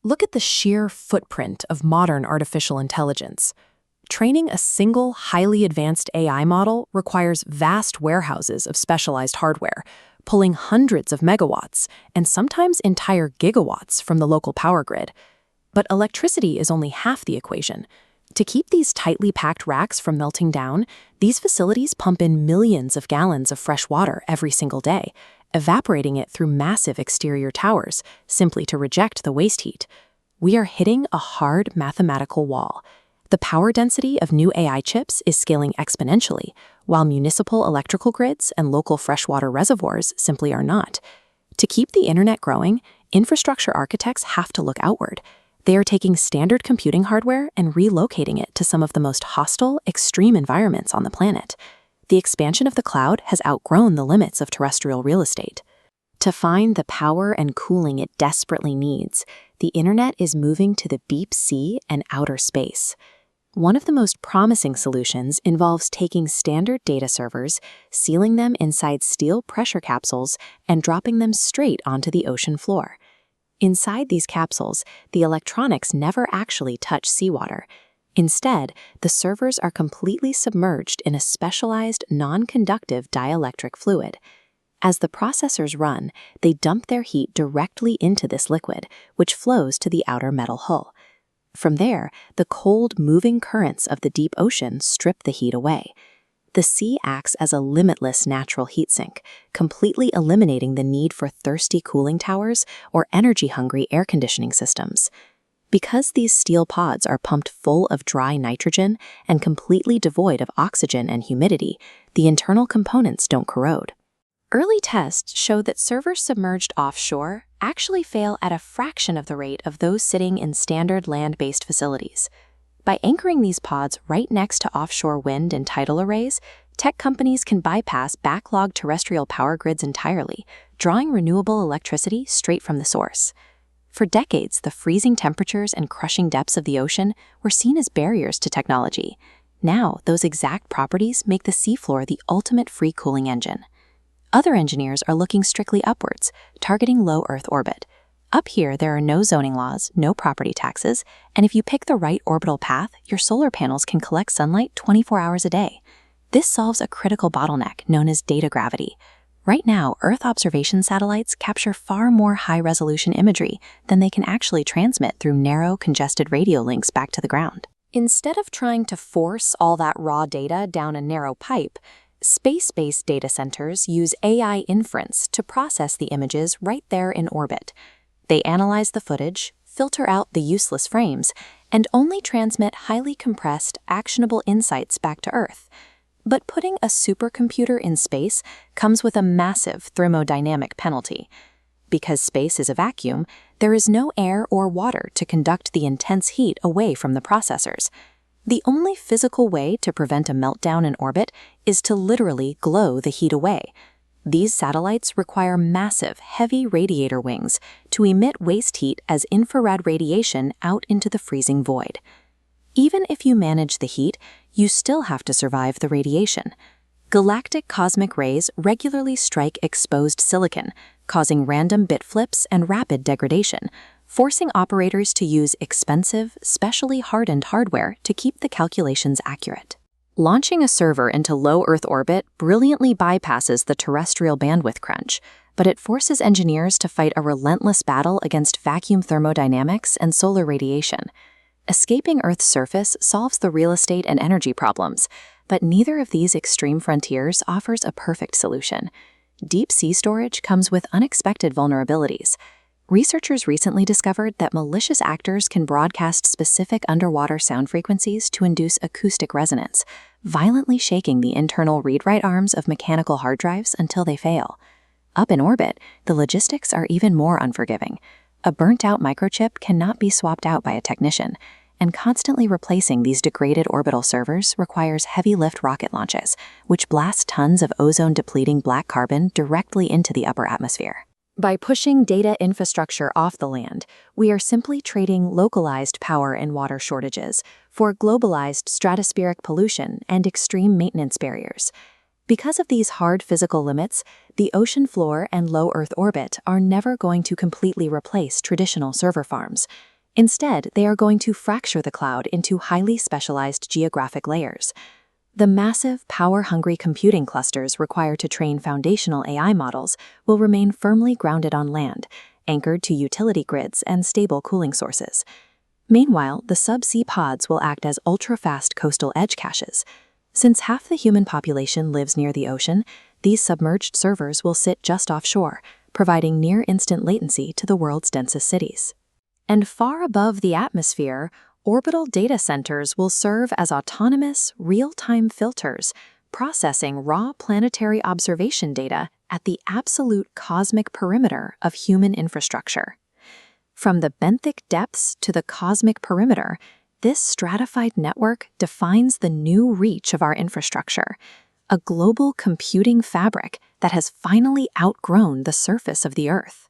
Look at the sheer footprint of modern artificial intelligence. Training a single, highly advanced AI model requires vast warehouses of specialized hardware, pulling hundreds of megawatts and sometimes entire gigawatts from the local power grid. But electricity is only half the equation. To keep these tightly packed racks from melting down, these facilities pump in millions of gallons of fresh water every single day, evaporating it through massive exterior towers, simply to reject the waste heat. We are hitting a hard mathematical wall. The power density of new AI chips is scaling exponentially, while municipal electrical grids and local freshwater reservoirs simply are not. To keep the internet growing, infrastructure architects have to look outward. They are taking standard computing hardware and relocating it to some of the most hostile, extreme environments on the planet. The expansion of the cloud has outgrown the limits of terrestrial real estate. To find the power and cooling it desperately needs, the internet is moving to the deep sea and outer space. One of the most promising solutions involves taking standard data servers, sealing them inside steel pressure capsules, and dropping them straight onto the ocean floor. Inside these capsules, the electronics never actually touch seawater. Instead, the servers are completely submerged in a specialized, non-conductive dielectric fluid. As the processors run, they dump their heat directly into this liquid, which flows to the outer metal hull. From there, the cold, moving currents of the deep ocean strip the heat away. The sea acts as a limitless natural heat sink, completely eliminating the need for thirsty cooling towers or energy-hungry air conditioning systems. Because these steel pods are pumped full of dry nitrogen and completely devoid of oxygen and humidity, the internal components don't corrode. Early tests show that servers submerged offshore actually fail at a fraction of the rate of those sitting in standard land-based facilities. By anchoring these pods right next to offshore wind and tidal arrays, tech companies can bypass backlogged terrestrial power grids entirely, drawing renewable electricity straight from the source. For decades, the freezing temperatures and crushing depths of the ocean were seen as barriers to technology. Now, those exact properties make the seafloor the ultimate free cooling engine. Other engineers are looking strictly upwards, targeting low Earth orbit. Up here, there are no zoning laws, no property taxes, and if you pick the right orbital path, your solar panels can collect sunlight 24 hours a day. This solves a critical bottleneck known as data gravity. Right now, Earth observation satellites capture far more high-resolution imagery than they can actually transmit through narrow, congested radio links back to the ground. Instead of trying to force all that raw data down a narrow pipe, space-based data centers use AI inference to process the images right there in orbit. They analyze the footage, filter out the useless frames, and only transmit highly compressed, actionable insights back to Earth. But putting a supercomputer in space comes with a massive thermodynamic penalty. Because space is a vacuum, there is no air or water to conduct the intense heat away from the processors. The only physical way to prevent a meltdown in orbit is to literally glow the heat away. These satellites require massive, heavy radiator wings to emit waste heat as infrared radiation out into the freezing void. Even if you manage the heat, you still have to survive the radiation. Galactic cosmic rays regularly strike exposed silicon, causing random bit flips and rapid degradation, forcing operators to use expensive, specially hardened hardware to keep the calculations accurate. Launching a server into low Earth orbit brilliantly bypasses the terrestrial bandwidth crunch, but it forces engineers to fight a relentless battle against vacuum thermodynamics and solar radiation. Escaping Earth's surface solves the real estate and energy problems, but neither of these extreme frontiers offers a perfect solution. Deep sea storage comes with unexpected vulnerabilities. Researchers recently discovered that malicious actors can broadcast specific underwater sound frequencies to induce acoustic resonance, violently shaking the internal read-write arms of mechanical hard drives until they fail. Up in orbit, the logistics are even more unforgiving. A burnt-out microchip cannot be swapped out by a technician, and constantly replacing these degraded orbital servers requires heavy-lift rocket launches, which blast tons of ozone-depleting black carbon directly into the upper atmosphere. By pushing data infrastructure off the land, we are simply trading localized power and water shortages for globalized stratospheric pollution and extreme maintenance barriers. Because of these hard physical limits, the ocean floor and low Earth orbit are never going to completely replace traditional server farms. Instead, they are going to fracture the cloud into highly specialized geographic layers. The massive, power-hungry computing clusters required to train foundational AI models will remain firmly grounded on land, anchored to utility grids and stable cooling sources. Meanwhile, the subsea pods will act as ultra-fast coastal edge caches. Since half the human population lives near the ocean, these submerged servers will sit just offshore, providing near-instant latency to the world's densest cities. And far above the atmosphere, orbital data centers will serve as autonomous, real-time filters, processing raw planetary observation data at the absolute cosmic perimeter of human infrastructure. From the benthic depths to the cosmic perimeter, this stratified network defines the new reach of our infrastructure, a global computing fabric that has finally outgrown the surface of the Earth.